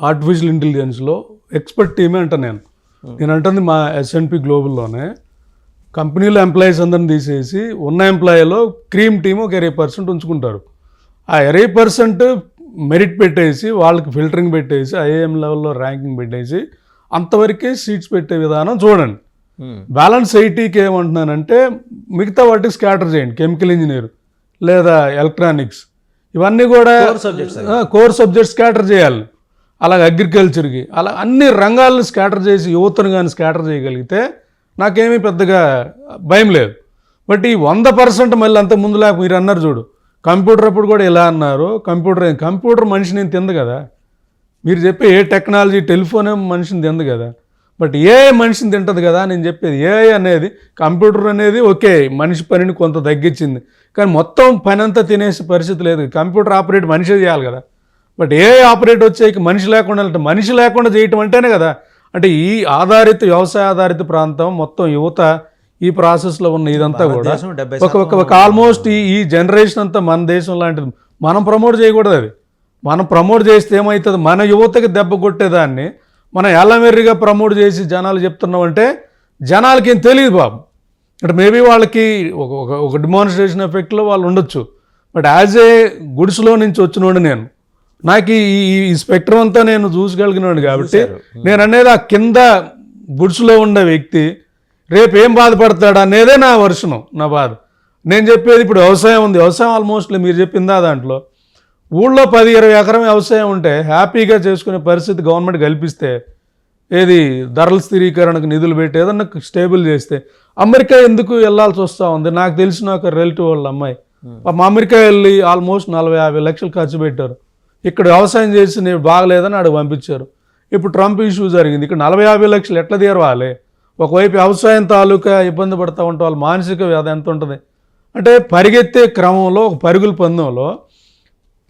[SPEAKER 2] ఆర్టిఫిషియల్ ఇంటెలిజెన్స్లో ఎక్స్పర్ట్ టీమే అంటాను నేను అంటుంది మా S&P గ్లోబల్లోనే కంపెనీలో ఎంప్లాయీస్ అందరిని తీసేసి ఉన్న ఎంప్లాయీలో క్రీమ్ టీమ్ ఒక 20% ఉంచుకుంటారు. ఆ 20% మెరిట్ పెట్టేసి వాళ్ళకి ఫిల్టరింగ్ పెట్టేసి IIM లెవెల్లో ర్యాంకింగ్ పెట్టేసి అంతవరకే సీట్స్ పెట్టే విధానం చూడండి. బ్యాలెన్స్ 80కి ఏమంటున్నానంటే మిగతా వాటికి స్కాటర్ చేయండి. కెమికల్ ఇంజనీర్ లేదా ఎలక్ట్రానిక్స్ ఇవన్నీ కూడా కోర్ సబ్జెక్ట్స్ స్కాటర్ చేయాలి. అలాగే అగ్రికల్చర్కి అలా అన్ని రంగాలను స్కాటర్ చేసి యువతను కానీ స్కాటర్ చేయగలిగితే నాకేమీ పెద్దగా భయం లేదు. బట్ ఈ 100% మళ్ళీ అంత ముందు లేక మీరు అన్నారు చూడు, కంప్యూటర్ అప్పుడు కూడా ఇలా అన్నారు. కంప్యూటర్ మనిషిని తింది కదా. మీరు చెప్పే ఏ టెక్నాలజీ టెలిఫోన్ మనిషిని తింది కదా. బట్ ఏఐ మనిషిని తింటుంది కదా. నేను చెప్పేది ఏఐ అనేది కంప్యూటర్ అనేది ఓకే మనిషి పనిని కొంత తగ్గించింది, కానీ మొత్తం పని అంతా తినేసే పరిస్థితి లేదు. కంప్యూటర్ ఆపరేట్ మనిషే చేయాలి కదా. బట్ ఏఐ ఆపరేట్ వచ్చేకి మనిషి లేకుండా చేయటం అంటేనే కదా. అంటే ఈ వ్యవసాయ ఆధారిత ప్రాంతం మొత్తం యువత ఈ ప్రాసెస్లో ఉన్న ఇదంతా కూడా ఒక ఆల్మోస్ట్ ఈ జనరేషన్ అంతా మన దేశం లాంటిది. మనం ప్రమోట్ చేయకూడదు. అది మనం ప్రమోట్ చేస్తే ఏమవుతుంది, మన యువతకి దెబ్బ కొట్టేదాన్ని మనం ఎల్లమెర్రిగా ప్రమోట్ చేసి జనాలు చెప్తున్నామంటే జనాలకి ఏం తెలియదు బాబు. అంటే మేబీ వాళ్ళకి ఒక డిమాన్స్ట్రేషన్ ఎఫెక్ట్లో వాళ్ళు ఉండొచ్చు. బట్ యాజ్ ఏ గుడిస్లో నుంచి వచ్చినోడు నాకు ఈ స్పెక్ట్రమ్ అంతా నేను చూసగలిగినాడు కాబట్టి నేను అనేది ఆ కింద గుడిస్లో ఉండే వ్యక్తి రేపు ఏం బాధపడతాడు అనేదే నా వర్షను, నా బాధ. నేను చెప్పేది ఇప్పుడు వ్యవసాయం ఉంది. వ్యవసాయం ఆల్మోస్ట్ మీరు చెప్పిందా దాంట్లో ఊళ్ళో 10-20 ఎకరం వ్యవసాయం ఉంటే హ్యాపీగా చేసుకునే పరిస్థితి గవర్నమెంట్ కల్పిస్తే, ఏది ధరల స్థిరీకరణకు నిధులు పెట్టి ఏదన్నా స్టేబుల్ చేస్తే అమెరికా ఎందుకు వెళ్ళాల్సి వస్తూ ఉంది. నాకు తెలిసిన ఒక రిలేటివ్ వాళ్ళ అమ్మాయి మా అమెరికా వెళ్ళి ఆల్మోస్ట్ 40-50 లక్షలు ఖర్చు పెట్టారు. ఇక్కడ వ్యవసాయం చేసి నేను బాగలేదని ఆడ పంపించారు. ఇప్పుడు ట్రంప్ ఇష్యూ జరిగింది. ఇక్కడ 40-50 లక్షలు ఎట్లా తీరవాలి? ఒకవైపు వ్యవసాయం తాలూకా ఇబ్బంది పడుతూ ఉంటే వాళ్ళ మానసిక వ్యాధి ఎంత ఉంటుంది అంటే, పరిగెత్తే క్రమంలో ఒక పరుగుల పందెంలో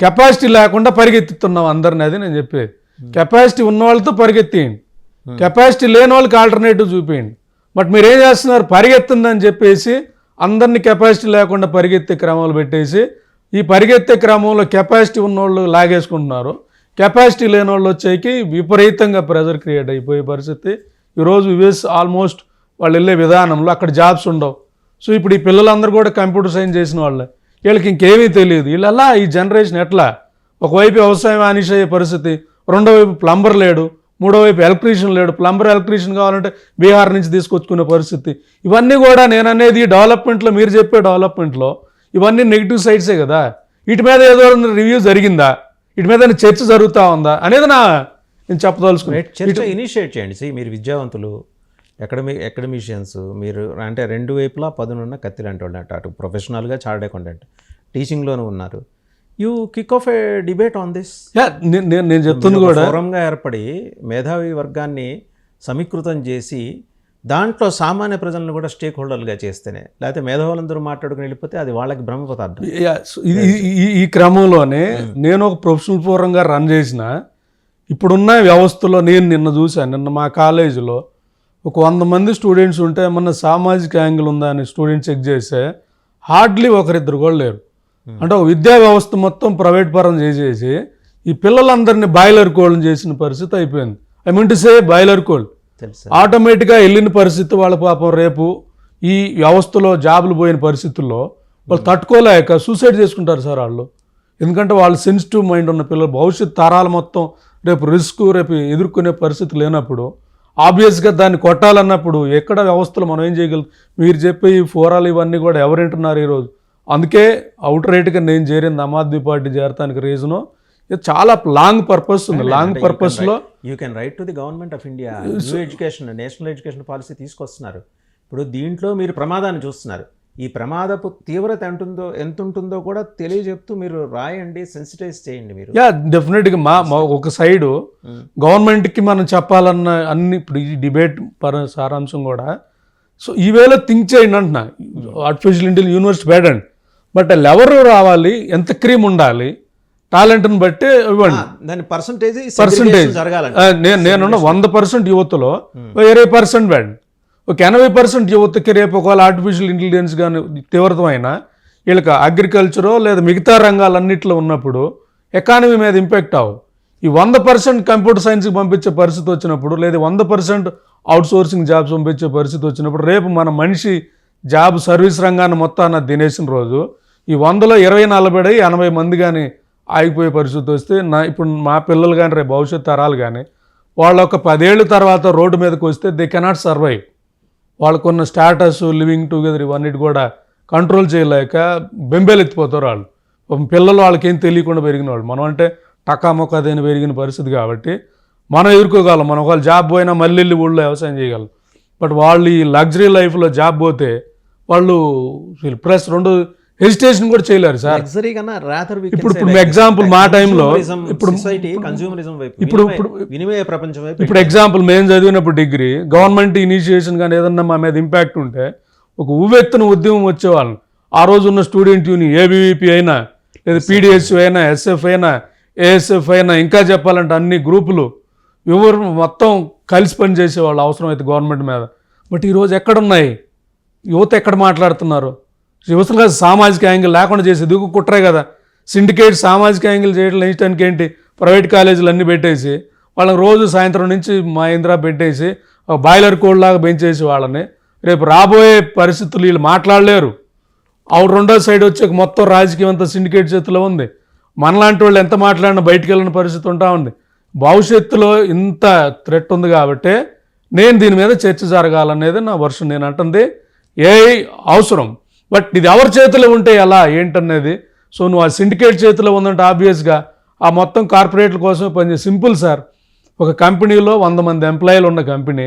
[SPEAKER 2] కెపాసిటీ లేకుండా పరిగెత్తుతున్నాం అందరిని. అది నేను చెప్పేది. కెపాసిటీ ఉన్న వాళ్ళతో పరిగెత్తేయండి, కెపాసిటీ లేని వాళ్ళకి ఆల్టర్నేటివ్ చూపించండి. బట్ మీరు ఏం చేస్తున్నారు, పరిగెత్తుందని చెప్పేసి అందరినీ కెపాసిటీ లేకుండా పరిగెత్తే క్రమాలు పెట్టేసి ఈ పరిగెత్తే క్రమంలో కెపాసిటీ ఉన్నోళ్ళు లాగేసుకుంటున్నారు. కెపాసిటీ లేని వాళ్ళు వచ్చేకి విపరీతంగా ప్రెజర్ క్రియేట్ అయిపోయే పరిస్థితి. ఈరోజు యుఎస్ ఆల్మోస్ట్ వాళ్ళు వెళ్ళే విధానంలో అక్కడ జాబ్స్ ఉండవు. సో ఇప్పుడు ఈ పిల్లలందరూ కూడా కంప్యూటర్ సైన్స్ చేసిన వాళ్ళే, వీళ్ళకి ఇంకేమీ తెలియదు. వీళ్ళలా ఈ జనరేషన్ ఎట్లా ఒకవైపు వ్యవసాయం ఆనిష్ అయ్యే పరిస్థితి, రెండో వైపు ప్లంబర్ లేడు, మూడో వైపు ఎలక్ట్రీషియన్ లేడు. ప్లంబర్ ఎలక్ట్రీషియన్ కావాలంటే బీహార్ నుంచి తీసుకొచ్చుకునే పరిస్థితి. ఇవన్నీ కూడా నేను అనేది డెవలప్మెంట్లో, మీరు చెప్పే డెవలప్మెంట్లో ఇవన్నీ నెగిటివ్ సైడ్సే కదా. వీటి మీద ఏదో రివ్యూ జరిగిందా, వీటి మీద చర్చ జరుగుతూ ఉందా అనేది నేను చెప్పదలుచుకున్నాను.
[SPEAKER 1] చర్చ ఇనిషియేట్ చేయండి. మీరు విద్యావంతులు, అకాడమిషియన్స్, మీరు అంటే రెండు వైపులా పదునున్న కత్తి లాంటి వాళ్ళు, అటు ప్రొఫెషనల్గా చార్టెడ్ అకౌంటెంట్, టీచింగ్లోనూ ఉన్నారు. You kick of A debate on this.
[SPEAKER 2] నేను చెప్తుంది కూడా
[SPEAKER 1] ఫోరంగా ఏర్పడి మేధావి వర్గాన్ని సమీకృతం చేసి దాంట్లో సామాన్య ప్రజలను కూడా స్టేక్ హోల్డర్లుగా చేస్తేనే, లేకపోతే మేధావులందరూ మాట్లాడుకుని వెళ్ళిపోతే అది వాళ్ళకి బ్రహ్మపదార్థం.
[SPEAKER 2] ఈ క్రమంలోనే నేను ఒక ప్రొఫెషనల్ ఫోరంగా రన్ చేసిన ఇప్పుడున్న వ్యవస్థలో నేను నిన్న చూశాను. నిన్న మా కాలేజీలో ఒక 100 మంది స్టూడెంట్స్ ఉంటే ఏమన్నా సామాజిక యాంగిల్ ఉందా అని స్టూడెంట్స్ చెక్ చేస్తే హార్డ్లీ ఒకరిద్దరు కూడా లేరు. అంటే ఒక విద్యా వ్యవస్థ మొత్తం ప్రైవేట్ పరం చేసేసి ఈ పిల్లలందరినీ బాయిలర్ కోళ్ళని చేసిన పరిస్థితి అయిపోయింది. I mean to say boiler cold
[SPEAKER 1] తెలుసు.
[SPEAKER 2] ఆటోమేటిక్గా వెళ్ళిన పరిస్థితి వాళ్ళ పాపం రేపు ఈ వ్యవస్థలో జాబులు పోయిన పరిస్థితుల్లో వాళ్ళు తట్టుకోలేక సూసైడ్ చేసుకుంటారు సార్ వాళ్ళు. ఎందుకంటే వాళ్ళు సెన్సిటివ్ మైండ్ ఉన్న పిల్లలు భవిష్యత్ తరాలు మొత్తం రేపు రేపు ఎదుర్కొనే పరిస్థితి లేనప్పుడు ఆబ్వియస్గా దాన్ని కొట్టాలన్నప్పుడు ఎక్కడ వ్యవస్థలో మనం ఏం చేయగలం? మీరు చెప్పే ఈ ఫోరాలు ఇవన్నీ కూడా ఎవరు వింటున్నారు ఈరోజు? అందుకే అవుట్ రైట్గా నేను చేరింది ఆమ్ ఆద్మీ పార్టీ చేరటానికి రీజను ఇది చాలా లాంగ్ పర్పస్ ఉంది. లాంగ్ పర్పస్లో
[SPEAKER 1] you can write to the government of India new education national education policy తీసుకొస్తున్నారు. ఇప్పుడు దీంట్లో మీరు ప్రమాదాన్ని చూస్తున్నారు. ఈ ప్రమాదపు తీవ్రత ఎంత ఉంటుందో కూడా తెలియజెప్తూ మీరు రాయండి, సెన్సిటైజ్ చేయండి మీరు.
[SPEAKER 2] యా డెఫినెట్గా మా ఒక సైడు గవర్నమెంట్కి మనం చెప్పాలన్న అన్ని ఇప్పుడు ఈ డిబేట్ సారాంశం కూడా సో ఈ వేళ థింక్ చేయండి అంటున్నా. ఆర్టిఫిషియల్ ఇంటెలిజెన్స్ యూనివర్సిటీ బేడండి, బట్ వాళ్ళు ఎవరు రావాలి, ఎంత క్రీమ్ ఉండాలి, టాలెంట్ని బట్టి ఇవ్వండి.
[SPEAKER 1] దాని
[SPEAKER 2] పర్సంటేజ్
[SPEAKER 1] జరగాలి.
[SPEAKER 2] నేనున్న 100% యువతలో 20% వేయండి. ఒక 80% యువతకి రేపు ఒకవేళ ఆర్టిఫిషియల్ ఇంటెలిజెన్స్ కానీ తీవ్రతమైన వీళ్ళకి అగ్రికల్చరో లేదా మిగతా రంగాలన్నింటిలో ఉన్నప్పుడు ఎకానమీ మీద ఇంపాక్ట్ అవ్వు. ఈ 100% కంప్యూటర్ సైన్స్కి పంపించే పరిస్థితి వచ్చినప్పుడు లేదా 100% అవుట్సోర్సింగ్ జాబ్స్ పంపించే పరిస్థితి వచ్చినప్పుడు రేపు మన మనిషి జాబ్ సర్వీస్ రంగాన్ని మొత్తాన్ని తినేసిన రోజు ఈ 100లో 20-40 80 మంది కానీ ఆగిపోయే పరిస్థితి వస్తే ఇప్పుడు మా పిల్లలు కానీ రేపు భవిష్యత్ తరాలు కానీ వాళ్ళు ఒక 10 ఏళ్ళ తర్వాత రోడ్డు మీదకి వస్తే దే కెనాట్ సర్వైవ్. వాళ్ళకున్న స్టేటస్ లివింగ్ టుగెదర్ ఇవన్నిటి కూడా కంట్రోల్ చేయలేక బెంబేలెత్తిపోతారు వాళ్ళు. పిల్లలు వాళ్ళకి ఏం తెలియకుండా పెరిగిన వాళ్ళు. మనం అంటే టకామొక్క అదేని పెరిగిన పరిస్థితి కాబట్టి మనం ఎదుర్కోగలం. మనం ఒకవేళ జాబ్ పోయినా మళ్ళీ వెళ్ళి ఊళ్ళో వ్యవసాయం చేయగలం. బట్ వాళ్ళు ఈ లగ్జరీ లైఫ్లో జాబ్ పోతే వాళ్ళు ప్లస్ 2 హెజిటేషన్ కూడా చేయలేరు సార్. ఇప్పుడు ఎగ్జాంపుల్ మా టైంలో ఇప్పుడు ఎగ్జాంపుల్ మేము చదివినప్పుడు డిగ్రీ గవర్నమెంట్ ఇనిషియేషన్ కానీ ఏదన్నా మా మీద ఇంపాక్ట్ ఉంటే ఒక ఉవ్వెత్తున ఉద్యమం వచ్చేవాళ్ళం. ఆ రోజు ఉన్న స్టూడెంట్ యూనియన్ ఏబీవీపీ అయినా లేదా పీడిఎస్ అయినా ఎస్ఎఫ్ అయినా ఏఎస్ఎఫ్ అయినా ఇంకా చెప్పాలంటే అన్ని గ్రూపులు ఎవరు మొత్తం కలిసి పనిచేసేవాళ్ళు అవసరమైతే గవర్నమెంట్ మీద. బట్ ఈరోజు ఎక్కడున్నాయి? యువత ఎక్కడ మాట్లాడుతున్నారు? యువతగా సామాజిక యాంగిల్ లేకుండా చేసేది కుట్రే కదా. సిండికేట్ సామాజిక యాంగిల్ చేయడానికి ఏంటి? ప్రైవేట్ కాలేజీలు అన్నీ పెట్టేసి వాళ్ళకి రోజు సాయంత్రం నుంచి మా ఇంద్రా పెట్టేసి బాయిలర్ కోడ్ లాగా పెంచేసి వాళ్ళని రేపు రాబోయే పరిస్థితులు వీళ్ళు మాట్లాడలేరు. రెండో సైడ్ వచ్చే మొత్తం రాజకీయం అంతా సిండికేట్ చేతిలో ఉంది. మనలాంటి వాళ్ళు ఎంత మాట్లాడినా బయటికి వెళ్ళిన పరిస్థితి ఉంటా ఉంది. భవిష్యత్తులో ఇంత థ్రెట్ ఉంది కాబట్టి నేను దీని మీద చర్చ జరగాలనేది నా వర్షన్. నేను అంటుంది ఏఐ అవసరం, బట్ ఇది ఎవరి చేతిలో ఉంటే ఎలా ఏంటనేది. సో నువ్వు ఆ సిండికేట్ చేతిలో ఉందంటే ఆబ్వియస్గా ఆ మొత్తం కార్పొరేట్ల కోసం పనిచేసి సింపుల్ సార్. ఒక కంపెనీలో 100 మంది ఎంప్లాయీలు ఉన్న కంపెనీ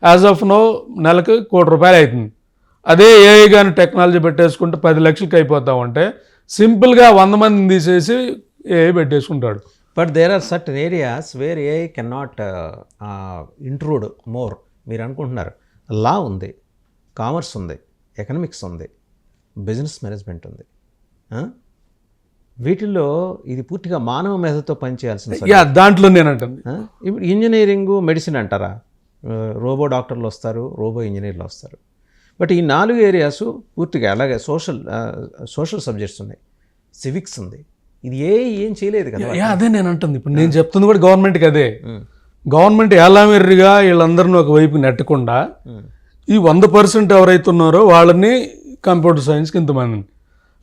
[SPEAKER 2] యాజ్ ఆఫ్ నో నెలకు ₹1 కోటి అవుతుంది. అదే ఏఐ కానీ టెక్నాలజీ పెట్టేసుకుంటే 10 లక్షలకి అయిపోతామంటే సింపుల్గా 100 మందిని తీసేసి ఏఐ పెట్టేసుకుంటాడు.
[SPEAKER 1] But there are certain areas where AI can not intrude more. మీరు అనుకుంటున్నారు లా ఉంది, కామర్స్ ఉంది, ఎకనామిక్స్ ఉంది, బిజినెస్ మేనేజ్మెంట్ ఉంది. వీటిల్లో ఇది పూర్తిగా మానవ మేధతో పనిచేయాల్సిన
[SPEAKER 2] దాంట్లో నేను అంటాను.
[SPEAKER 1] ఇప్పుడు ఇంజనీరింగ్, మెడిసిన్ అంటారా, రోబో డాక్టర్లు వస్తారు, రోబో ఇంజనీర్లు వస్తారు. బట్ ఈ 4 ఏరియాస్ పూర్తిగా అలాగే సోషల్ సబ్జెక్ట్స్ ఉన్నాయి, సివిక్స్ ఉంది. ఇది ఏం చేయలేదు కదా.
[SPEAKER 2] అదే నేను అంటుంది. ఇప్పుడు నేను చెప్తుంది కూడా గవర్నమెంట్కి అదే. గవర్నమెంట్ ఎలామెర్రిగా వీళ్ళందరినీ ఒకవైపు నెట్టకుండా ఈ 100% ఎవరైతే ఉన్నారో వాళ్ళని కంప్యూటర్ సైన్స్కి ఇంతమందిని,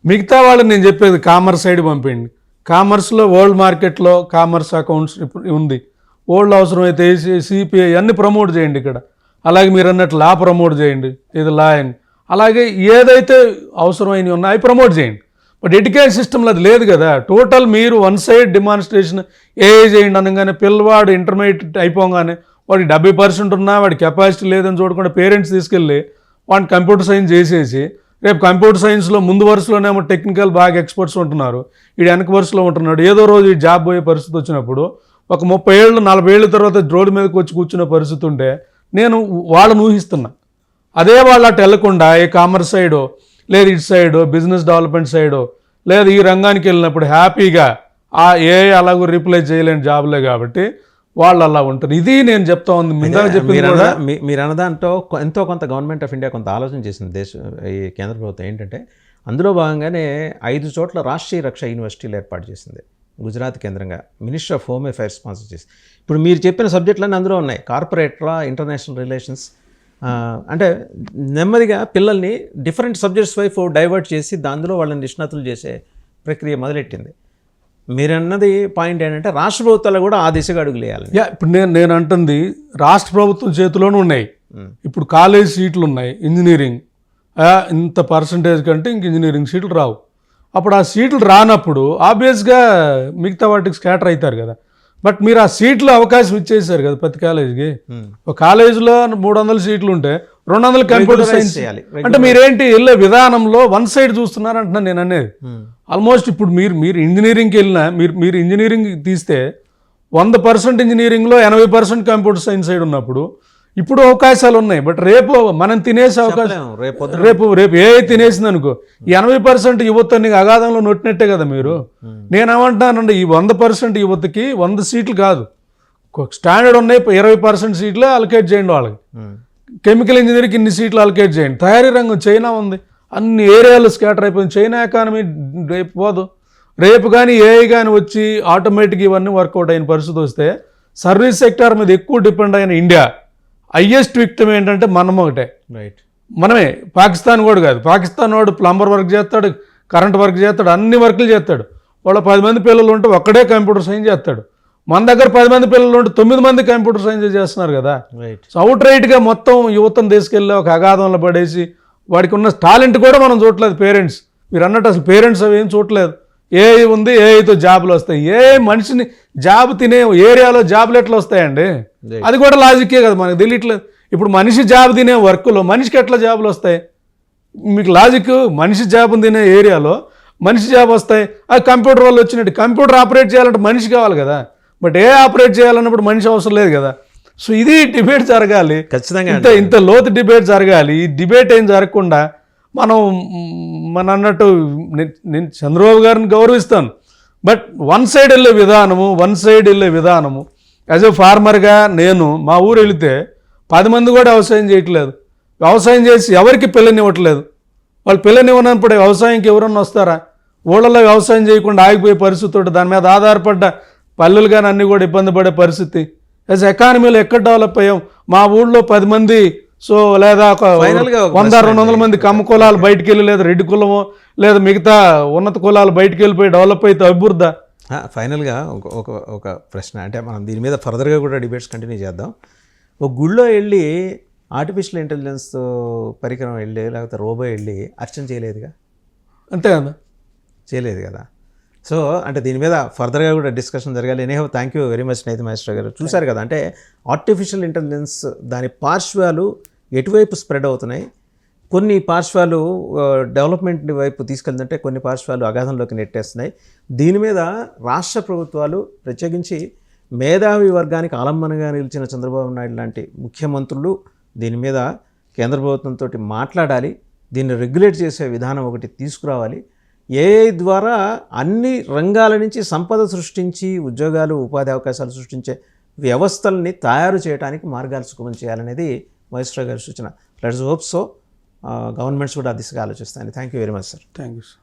[SPEAKER 2] మిగతా వాళ్ళని నేను చెప్పేది కామర్స్ సైడ్ పంపేయండి. కామర్స్లో వరల్డ్ మార్కెట్లో కామర్స్ అకౌంట్స్ ఇప్పుడు ఉంది. వరల్డ్ అవసరమైతే సిపిఐ అన్ని ప్రమోట్ చేయండి ఇక్కడ. అలాగే మీరు అన్నట్టు లా ప్రమోట్ చేయండి, ఇది లా అని. అలాగే ఏదైతే అవసరమైనవి ఉన్నాయో అవి ప్రమోట్ చేయండి. బట్ ఎడ్యుకేషన్ సిస్టంలో అది లేదు కదా. టోటల్ మీరు వన్ సైడ్ డిమాన్స్ట్రేషన్ ఏఐ చేయండి అనగానే పిల్లవాడు ఇంటర్మీడియట్ అయిపోగానే వాడికి 70% ఉన్నా వాడి కెపాసిటీ లేదని చూడకుండా పేరెంట్స్ తీసుకెళ్ళి వాడిని కంప్యూటర్ సైన్స్ చేసేసి రేపు కంప్యూటర్ సైన్స్లో ముందు వరుసలోనేమో టెక్నికల్ బాగా ఎక్స్పర్ట్స్ ఉంటున్నారు, వీడు వెనక వరుసలో ఉంటున్నాడు. ఏదో రోజు ఈ జాబ్ పోయే పరిస్థితి వచ్చినప్పుడు ఒక 30 ఏళ్ళు 40 ఏళ్ళ తర్వాత రోడ్డు మీదకి వచ్చి కూర్చునే పరిస్థితి ఉంటే నేను వాళ్ళని ఊహిస్తున్నా. అదే వాళ్ళు అటు వెళ్లకుండా ఏ కామర్స్ సైడో లేదు ఇటు సైడో బిజినెస్ డెవలప్మెంట్ సైడో లేదు ఈ రంగానికి వెళ్ళినప్పుడు హ్యాపీగా ఆ ఏ అలాగూ రీప్లేస్ చేయలేని జాబ్లే కాబట్టి వాళ్ళు అలా ఉంటారు. ఇది నేను చెప్తా ఉంది.
[SPEAKER 1] మీరు అన్నదాంతో ఎంతో కొంత గవర్నమెంట్ ఆఫ్ ఇండియా కొంత ఆలోచన చేసింది. ఈ కేంద్ర ప్రభుత్వం ఏంటంటే అందులో భాగంగానే 5 చోట్ల రాష్ట్రీయ రక్షా యూనివర్సిటీలు ఏర్పాటు చేసింది గుజరాత్ కేంద్రంగా. Minister of home affairs sponsor చేసి. ఇప్పుడు మీరు చెప్పిన సబ్జెక్టులన్నీ అందులో ఉన్నాయి. Corporate law, international relations. అంటే నెమ్మదిగా పిల్లల్ని డిఫరెంట్ సబ్జెక్ట్స్ వైపు డైవర్ట్ చేసి దానిలో వాళ్ళని నిష్ణాతులు చేసే ప్రక్రియ మొదలెట్టింది. మీరన్నది పాయింట్ ఏంటంటే రాష్ట్ర ప్రభుత్వాలు కూడా ఆ దిశగా అడుగులు వేయాలి.
[SPEAKER 2] ఇప్పుడు నేను అంటుంది రాష్ట్ర ప్రభుత్వం చేతిలోనే ఉన్నాయి. ఇప్పుడు కాలేజ్ సీట్లు ఉన్నాయి ఇంజనీరింగ్, ఇంత పర్సంటేజ్ కంటే ఇంక ఇంజనీరింగ్ సీట్లు రావు. అప్పుడు ఆ సీట్లు రానప్పుడు ఆబ్వియస్గా మిగతా వాటికి స్కాటర్ అవుతారు కదా. బట్ మీరు ఆ సీట్లు అవకాశం ఇచ్చేసారు కదా ప్రతి కాలేజీకి. ఒక కాలేజీలో 300 సీట్లు ఉంటే 200 కంప్యూటర్ సైన్స్
[SPEAKER 1] చేయాలి.
[SPEAKER 2] అంటే మీరేంటి వెళ్ళే విధానంలో వన్ సైడ్ చూస్తున్నారు అంటున్నాను నేను అనేది. ఆల్మోస్ట్ ఇప్పుడు మీరు ఇంజనీరింగ్కి వెళ్ళినా మీరు ఇంజనీరింగ్ తీస్తే 100% ఇంజనీరింగ్లో 80% కంప్యూటర్ సైన్స్ సైడ్ ఉన్నప్పుడు ఇప్పుడు అవకాశాలు ఉన్నాయి. బట్ రేపు మనం తినేసే అవకాశం రేపు ఏ తినేసింది అనుకో 80% యువతని అగాధంలో నొట్టినట్టే కదా మీరు. నేనేమంటున్నానండి, ఈ 100% యువతకి 100 సీట్లు కాదు, స్టాండర్డ్ ఉన్నాయి 20% సీట్లు అలకేట్ చేయండి వాళ్ళకి. కెమికల్ ఇంజనీరింగ్కి ఇన్ని సీట్లు అలకేట్ చేయండి. తయారీ రంగం చైనా ఉంది, అన్ని ఏరియాలు స్కాటర్ అయిపోయింది. చైనా ఎకానమీ రేపు పోదు. రేపు కానీ ఏఐ కానీ వచ్చి ఆటోమేటిక్ ఇవన్నీ వర్కౌట్ అయిన పరిస్థితి వస్తే సర్వీస్ సెక్టార్ మీద ఎక్కువ డిపెండ్ అయిన ఇండియా హైయెస్ట్ విక్టిమ్ ఏంటంటే మనం ఒకటే.
[SPEAKER 1] రైట్,
[SPEAKER 2] మనమే. పాకిస్తాన్ కూడా కాదు. పాకిస్తాన్ వాడు ప్లంబర్ వర్క్ చేస్తాడు, కరెంట్ వర్క్ చేస్తాడు, అన్ని వర్కులు చేస్తాడు. వాళ్ళ 10 మంది పిల్లలు ఉంటే ఒక్కడే కంప్యూటర్ సైన్స్ చేస్తాడు. మన దగ్గర 10 మంది పిల్లలు ఉంటే 9 మంది కంప్యూటర్ సైన్స్ చేస్తున్నారు కదా. సో అవుట్ రైట్గా మొత్తం యువతను తీసుకెళ్ళి ఒక అగాధంలో పడేసి వాడికి ఉన్న టాలెంట్ కూడా మనం చూడలేదు. పేరెంట్స్ మీరు అన్నట్టు అసలు పేరెంట్స్ అవి ఏం చూడలేదు. ఏఐ ఉంది, ఏఐతో జాబులు వస్తాయి. ఏ మనిషిని జాబ్ తినే ఏరియాలో జాబులు ఎట్లా వస్తాయండి? అది కూడా లాజిక్కే కదా, మనకు తెలియట్లేదు. ఇప్పుడు మనిషి జాబ్ తినే వర్క్లో మనిషికి ఎట్లా జాబులు వస్తాయి? మీకు లాజిక్, మనిషి జాబ్ తినే ఏరియాలో మనిషి జాబ్ వస్తాయి. అది కంప్యూటర్ వల్ల వచ్చినట్టు. కంప్యూటర్ ఆపరేట్ చేయాలంటే మనిషి కావాలి కదా. బట్ ఏ ఆపరేట్ చేయాలన్నప్పుడు మనిషి అవసరం లేదు కదా. సో ఇది డిబేట్ జరగాలి ఖచ్చితంగా. ఇంత లోతు డిబేట్ జరగాలి. ఈ డిబేట్ ఏం జరగకుండా మన అన్నట్టు నేను చంద్రబాబు గారిని గౌరవిస్తాను. బట్ వన్ సైడ్ వెళ్ళే విధానము యాజ్ ఎ ఫార్మర్గా నేను మా ఊరు వెళితే 10 మంది కూడా వ్యవసాయం చేయట్లేదు. వ్యవసాయం చేసి ఎవరికి పిల్లనివ్వట్లేదు. వాళ్ళు పిల్లనివ్వనప్పుడు వ్యవసాయంకి ఎవరన్నా వస్తారా? ఊళ్ళల్లో వ్యవసాయం చేయకుండా ఆగిపోయే పరిస్థితి, దాని మీద ఆధారపడ్డ పల్లెలు కానీ అన్నీ కూడా ఇబ్బంది పడే పరిస్థితి. యాజ్ ఎకానమీలో ఎక్కడ డెవలప్ అయ్యాం? మా ఊళ్ళో 10 మంది లేదా 100-200 మంది కమ్మ కులాలు బయటికి వెళ్ళి, లేదా రెడ్డి కులమో లేదా మిగతా ఉన్నత కులాలు బయటికి వెళ్ళిపోయి డెవలప్ అయితే అభివృద్ధి.
[SPEAKER 1] ఫైనల్గా ఒక ప్రశ్న, అంటే మనం దీని మీద ఫర్దర్గా కూడా డిబేట్స్ కంటిన్యూ చేద్దాం. ఒక గుళ్ళో వెళ్ళి ఆర్టిఫిషియల్ ఇంటెలిజెన్స్ పరికరం వెళ్ళి లేకపోతే రోబో వెళ్ళి అర్చన చేయలేదుగా,
[SPEAKER 2] అంతే కదా,
[SPEAKER 1] చేయలేదు కదా. సో అంటే దీని మీద ఫర్దర్గా కూడా డిస్కషన్ జరగాలి. Anyhow thank you very much Naiti master గారు. చూశారు కదా, అంటే ఆర్టిఫిషియల్ ఇంటెలిజెన్స్ దాని పార్శ్వాలు ఎటువైపు స్ప్రెడ్ అవుతున్నాయి. కొన్ని పార్శ్వాలు డెవలప్మెంట్ వైపు తీసుకెళ్తుంటే కొన్ని పార్శ్వాలు అగాధంలోకి నెట్టేస్తున్నాయి. దీని మీద రాష్ట్ర ప్రభుత్వాలు, ప్రత్యేకించి మేధావి వర్గానికి ఆలంబనగా నిలిచిన చంద్రబాబు నాయుడు లాంటి ముఖ్యమంత్రులు దీని మీద కేంద్ర ప్రభుత్వంతో మాట్లాడాలి. దీన్ని రెగ్యులేట్ చేసే విధానం ఒకటి తీసుకురావాలి. ఏఐ ద్వారా అన్ని రంగాల నుంచి సంపద సృష్టించి ఉద్యోగాలు, ఉపాధి అవకాశాలు సృష్టించే వ్యవస్థల్ని తయారు చేయడానికి మార్గాలు సుగమం చేయాలనేది వైస్రావు గారి సూచన. లెట్స్ హోప్ సో గవర్నమెంట్స్ కూడా ఆ దిశగా ఆలోచిస్తాయి. Thank you very much sir.
[SPEAKER 2] Thank you sir.